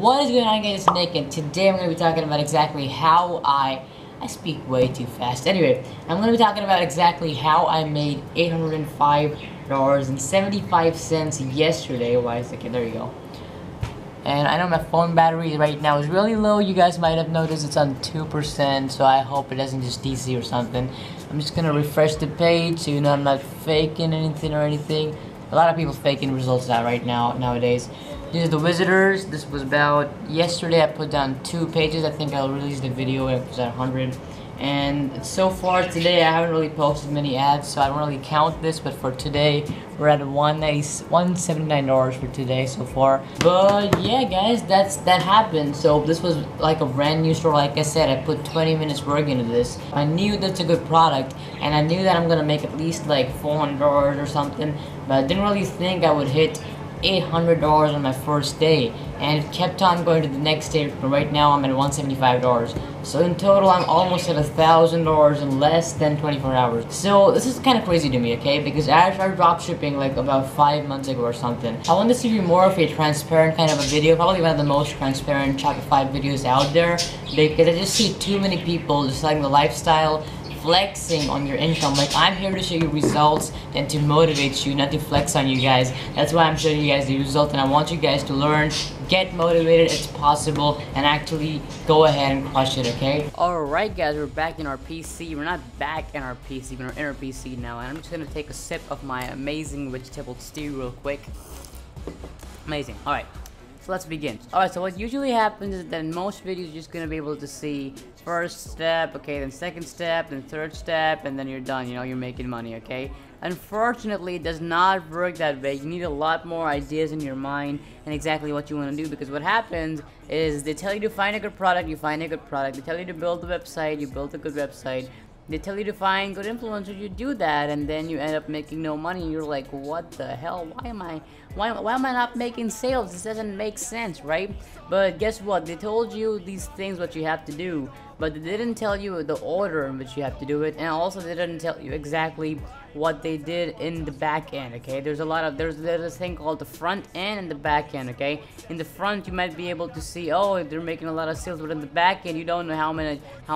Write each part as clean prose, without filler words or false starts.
What is going on, guys? It's Nick, and today I'm going to be talking about exactly how I speak way too fast. Anyway, I'm going to be talking about exactly how I made $805.75 yesterday. Why is it? Okay, there you go. And I know my phone battery right now is really low. You guys might have noticed it's on 2%, so I hope it doesn't just DC or something. I'm just going to refresh the page so you know I'm not faking anything or anything. A lot of people faking results out right now nowadays. These are the visitors. This was about yesterday. I put down 2 pages. I think I'll release the video when it was at 100. And so far today, I haven't really posted many ads, so I don't really count this. But for today, we're at $179 for today so far. But yeah, guys, that happened. So this was like a brand new store. Like I said, I put 20 minutes work into this. I knew that's a good product, and I knew that I'm gonna make at least like $400 or something. But I didn't really think I would hit $800 on my first day, and it kept on going to the next day. Right now I'm at $175, so in total I'm almost at $1,000 in less than 24 hours. So this is kind of crazy to me, okay, because I started dropshipping like about 5 months ago or something. I want this to be more of a transparent kind of a video, probably one of the most transparent Shopify videos out there, because I just see too many people just selling the lifestyle, flexing on your income. Like, I'm here to show you results and to motivate you, not to flex on you guys. That's why I'm showing you guys the result, and I want you guys to learn, get motivated. It's possible, and actually go ahead and crush it, okay? Alright guys, we're back in our PC. We're not back in our PC, we're in our PC now, and I'm just gonna take a sip of my amazing vegetable stew real quick. Amazing. Alright, so let's begin. Alright, so what usually happens is that in most videos you're just gonna be able to see first step, okay, then second step, then third step, and then you're done, you know, you're making money, okay? Unfortunately, it does not work that way. You need a lot more ideas in your mind and exactly what you want to do, because what happens is they tell you to find a good product, you find a good product. They tell you to build a website, you build a good website. They tell you to find good influencers, you do that, and then you end up making no money. You're like, what the hell? Why am I not making sales? This doesn't make sense, right? But guess what? They told you these things, what you have to do, but they didn't tell you the order in which you have to do it, and also they didn't tell you exactly what they did in the back end, okay? There's this thing called the front end and the back end, okay? In the front, you might be able to see, oh, they're making a lot of sales, but in the back end, you don't know how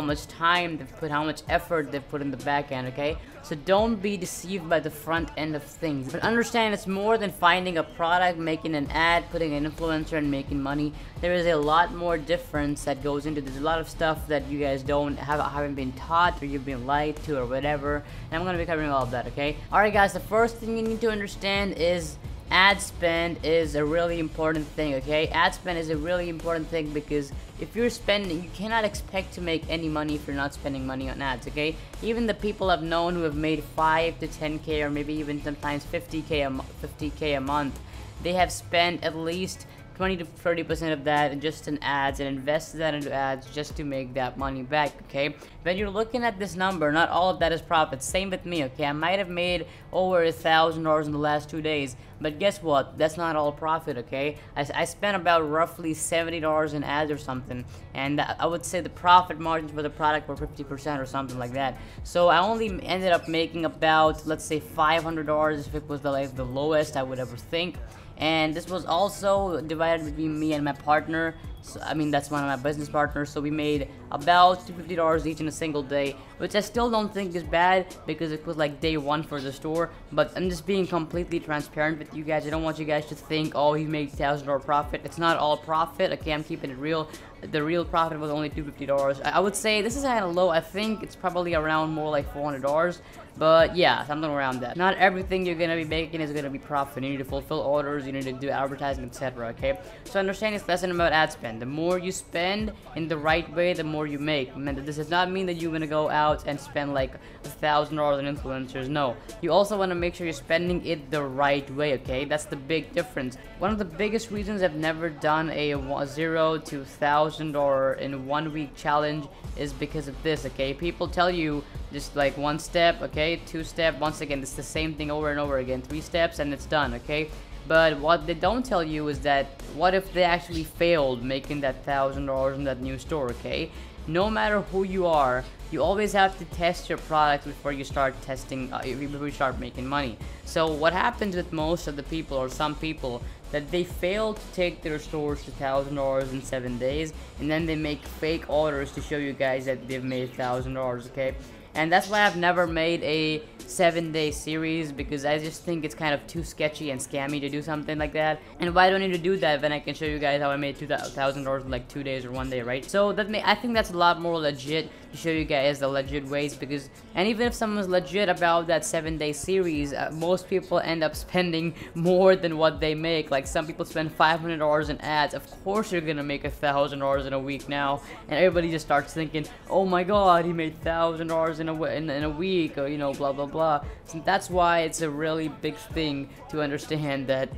much time they've put, how much effort they've put in the back end, okay? So don't be deceived by the front end of things. But understand, it's more than finding a product, making an ad, putting an influencer, and making money. There is a lot more difference that goes into this. A lot of stuff that you guys haven't been taught, or you've been lied to, or whatever. And I'm gonna be covering all of that, okay? Alright guys, the first thing you need to understand is ad spend is a really important thing, okay? Ad spend is a really important thing, because if you're spending, you cannot expect to make any money if you're not spending money on ads, okay? Even the people I've known who have made 5 to 10K, or maybe even sometimes 50K a month, they have spent at least 20 to 30% of that just in ads, and invested that into ads just to make that money back, okay? When you're looking at this number, not all of that is profit. Same with me, okay? I might have made over $1,000 in the last 2 days, but guess what? That's not all profit, okay? I spent about roughly $70 in ads or something, and I would say the profit margins for the product were 50% or something like that. So I only ended up making about, let's say, $500 if it was the lowest I would ever think. And this was also divided between me and my partner. So, I mean, that's one of my business partners. So we made about $250 each in a single day, which I still don't think is bad, because it was like day 1 for the store. But I'm just being completely transparent with you guys. I don't want you guys to think, oh, he made $1,000 profit. It's not all profit, okay? I'm keeping it real. The real profit was only $250. I would say this is kind of low. I think it's probably around more like $400. But yeah, something around that. Not everything you're gonna be making is gonna be profit. You need to fulfill orders, you need to do advertising, etc. Okay? So understand this lesson about ad spend. The more you spend in the right way, the more you make. This does not mean that you're gonna go out and spend like $1,000 on influencers. No. You also wanna make sure you're spending it the right way, okay? That's the big difference. One of the biggest reasons I've never done a 0 to 1,000 or in 1 week challenge is because of this, okay? People tell you just like 1 step, okay, 2 step, once again, it's the same thing over and over again, 3 steps and it's done, okay? But what they don't tell you is that, what if they actually failed making that $1,000 in that new store, okay? No matter who you are, you always have to test your product before you start testing, before you start making money. So what happens with most of the people, or some people, that they fail to take their stores to $1,000 in 7 days, and then they make fake orders to show you guys that they've made $1,000, okay? And that's why I've never made a 7-day series, because I just think it's kind of too sketchy and scammy to do something like that. And why do I need to do that when I can show you guys how I made $2,000 in like 2 days or 1 day, right? So I think that's a lot more legit to show you guys the legit ways, because, and even if someone's legit about that 7-day series, most people end up spending more than what they make. Like, some people spend $500 in ads. Of course you're gonna make $1,000 in a week now, and everybody just starts thinking, oh my god, he made $1,000 in a week, or, you know, blah blah blah. So that's why it's a really big thing to understand that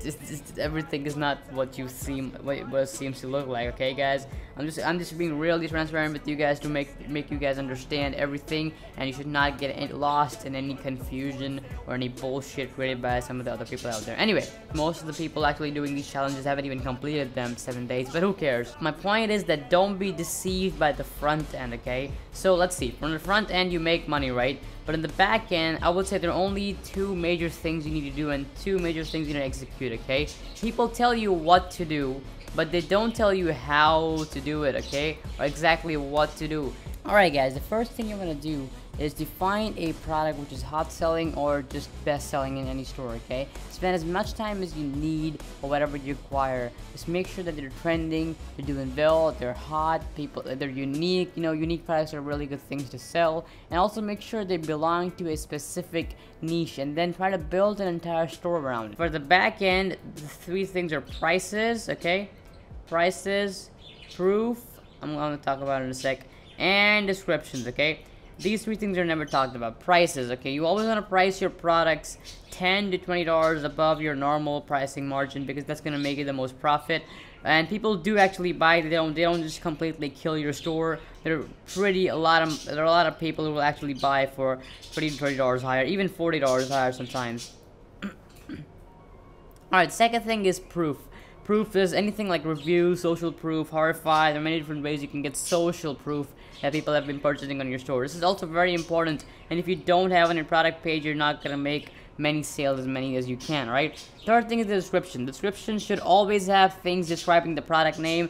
everything is not what it seems to look like. Okay, guys, I'm just being really transparent with you guys to make you guys understand everything, and you should not get lost in any confusion or any bullshit created by some of the other people out there. Anyway, most of the people actually doing these challenges haven't even completed them 7 days, but who cares? My point is that don't be deceived by the front end, okay? So let's see, from the front end you make money, right? But in the back end, I would say there are only 2 major things you need to do and 2 major things you need to execute, okay? People tell you what to do, but they don't tell you how to do it, okay? Or exactly what to do. Alright guys, the first thing you want to do is to find a product which is hot selling or just best selling in any store, okay? Spend as much time as you need or whatever you require. Just make sure that they're trending, they're doing well, they're hot, they're unique. You know, unique products are really good things to sell. And also make sure they belong to a specific niche, and then try to build an entire store around it. For the back end, the 3 things are prices, okay? Prices, proof, I'm going to talk about it in a sec, and descriptions, okay? These 3 things are never talked about. Prices, okay? You always want to price your products $10 to $20 above your normal pricing margin, because that's going to make you the most profit. And people do actually buy. They don't just completely kill your store. There are a lot of people who will actually buy for $20 to $30 higher, even $40 higher sometimes. Alright, second thing is proof. Proof is anything like reviews, social proof, horrified. There are many different ways you can get social proof that people have been purchasing on your store. This is also very important, and if you don't have any product page, you're not gonna make many sales, as many as you can, right? Third thing is the description. Description should always have things describing the product name.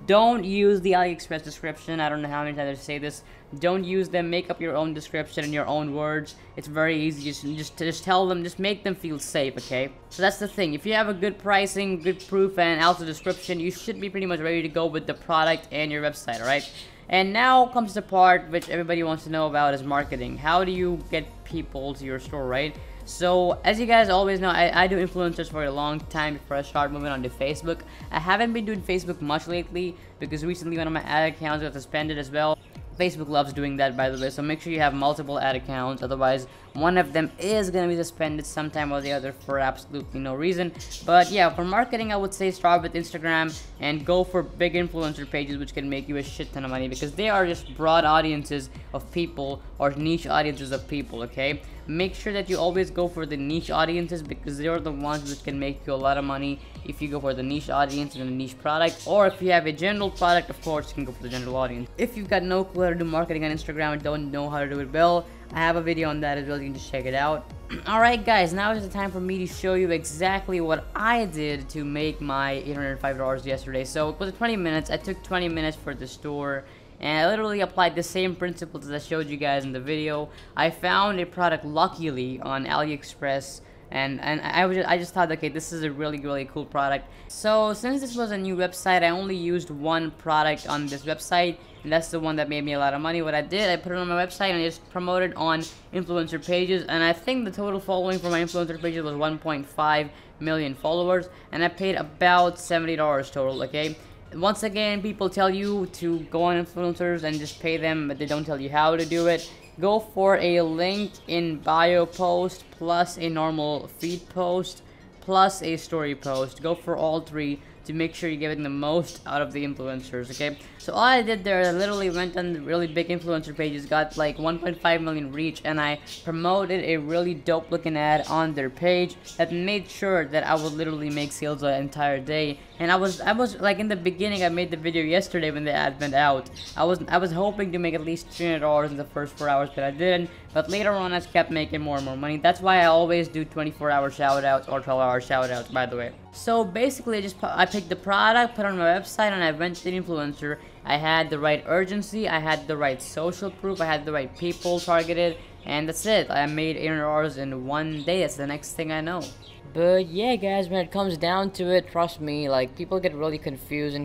Don't use the AliExpress description. I don't know how many times I say this. Don't use them. Make up your own description in your own words. It's very easy. Just tell them. Just make them feel safe, okay? So that's the thing. If you have a good pricing, good proof, and also description, you should be pretty much ready to go with the product and your website, alright? And now comes the part which everybody wants to know about, is marketing. How do you get people to your store, right? So, as you guys always know, I do influencers for a long time before I start moving on to Facebook. I haven't been doing Facebook much lately, because recently one of my ad accounts got suspended as well. Facebook loves doing that, by the way, so make sure you have multiple ad accounts, otherwise one of them is going to be suspended sometime or the other for absolutely no reason. But yeah, for marketing, I would say start with Instagram and go for big influencer pages, which can make you a shit ton of money, because they are just broad audiences of people, or niche audiences of people, okay? Make sure that you always go for the niche audiences, because they are the ones which can make you a lot of money if you go for the niche audience and a niche product. Or if you have a general product, of course you can go for the general audience. If you've got no clue how to do marketing on Instagram and don't know how to do it well, I have a video on that as well. You can just check it out. Alright guys, now is the time for me to show you exactly what I did to make my $805 yesterday. So it was 20 minutes. I took 20 minutes for the store, and I literally applied the same principles as I showed you guys in the video. I found a product luckily on AliExpress, and I just thought, okay, this is a really cool product. So since this was a new website, I only used one product on this website, and that's the one that made me a lot of money. What I did, I put it on my website and I just promoted on influencer pages, and I think the total following for my influencer pages was 1.5 million followers, and I paid about $70 total, okay? Once again, people tell you to go on influencers and just pay them, but they don't tell you how to do it. Go for a link in bio post, plus a normal feed post, plus a story post. Go for all 3 to make sure you're getting the most out of the influencers, okay? So all I did there, I literally went on the really big influencer pages, got like 1.5 million reach, and I promoted a really dope looking ad on their page that made sure that I would literally make sales the entire day. And I was like, in the beginning, I made the video yesterday when the ad went out. I was hoping to make at least $300 in the first 4 hours, but I didn't. But later on, I kept making more and more money. That's why I always do 24-hour shoutouts or 12-hour shoutouts, by the way. So basically, I picked the product, put it on my website, and I went to the influencer. I had the right urgency, I had the right social proof, I had the right people targeted, and that's it. I made $800 in one day. That's the next thing I know. But yeah, guys, when it comes down to it, trust me, like, people get really confused.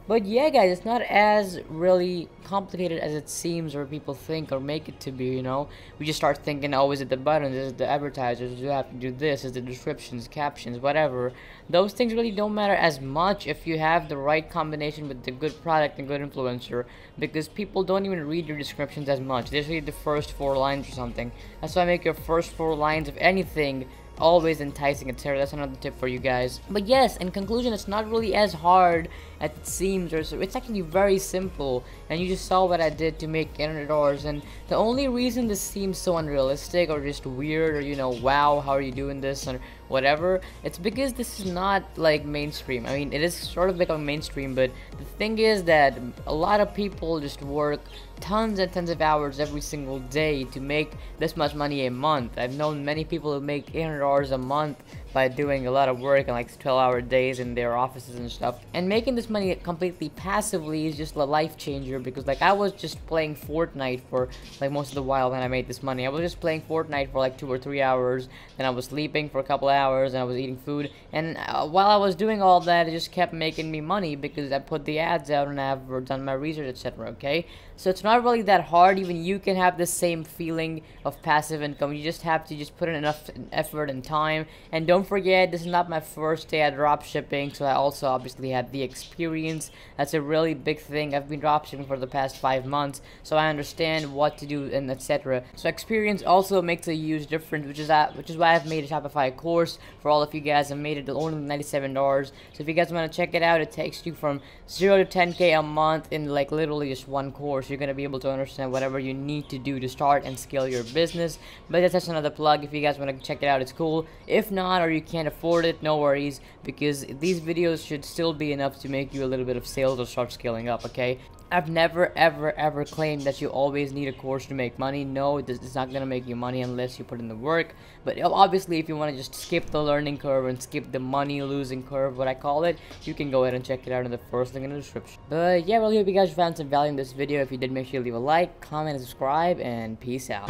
But yeah, guys, it's not as really complicated as it seems or people think or make it to be, you know? We just start thinking, oh, is it the buttons, is it the advertisers, do you have to do this, is it the descriptions, captions, whatever. Those things really don't matter as much if you have the right combination with the good product and good influencer, because people don't even read your descriptions as much. They just read the first 4 lines or something. That's why I make your first 4 lines of anything always enticing, etc. That's another tip for you guys. But yes, in conclusion, it's not really as hard as it seems, or so. It's actually very simple, and you just saw what I did to make $800. And the only reason this seems so unrealistic or just weird, or, you know, wow, how are you doing this, or whatever, it's because this is not like mainstream. I mean, it is sort of becoming mainstream, but the thing is that a lot of people just work tons and tons of hours every single day to make this much money a month. I've known many people who make $800 a month by doing a lot of work and like 12-hour days in their offices and stuff. And making this money completely passively is just a life changer, because like I was just playing Fortnite for like most of the while when I made this money. I was just playing Fortnite for like 2 or 3 hours, then I was sleeping for a couple hours, and I was eating food. And while I was doing all that, it just kept making me money because I put the ads out and I've done my research, etc. Okay, so it's not really that hard. Even you can have the same feeling of passive income. You just have to just put in enough effort and time. And don't forget, this is not my first day at dropshipping, so I also obviously had the experience. That's a really big thing. I've been dropshipping for the past 5 months, so I understand what to do and etc. So experience also makes a huge difference, which is why I've made a Shopify course for all of you guys. I made it only $97. So if you guys want to check it out, it takes you from 0 to 10K a month in like literally just one course. You're gonna be able to understand whatever you need to do to start and scale your business. But that's just another plug. If you guys want to check it out, it's cool. If not, or you can't afford it, no worries, because these videos should still be enough to make you a little bit of sales or start scaling up. Okay, I've never ever claimed that you always need a course to make money. No, it's not gonna make you money unless you put in the work. But obviously, if you want to just skip the learning curve and skip the money losing curve, what I call it, you can go ahead and check it out in the first link in the description. But yeah, really hope you guys found some value in this video. If you did, make sure you leave a like, comment, and subscribe, and peace out.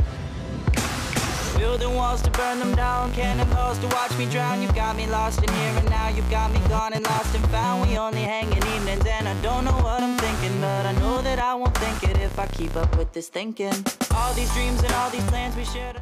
Building walls to burn them down, cannonballs to watch me drown. You've got me lost in here and now, you've got me gone and lost and found. We only hang in evenings and I don't know what I'm thinking, but I know that I won't think it if I keep up with this thinking. All these dreams and all these plans we shared.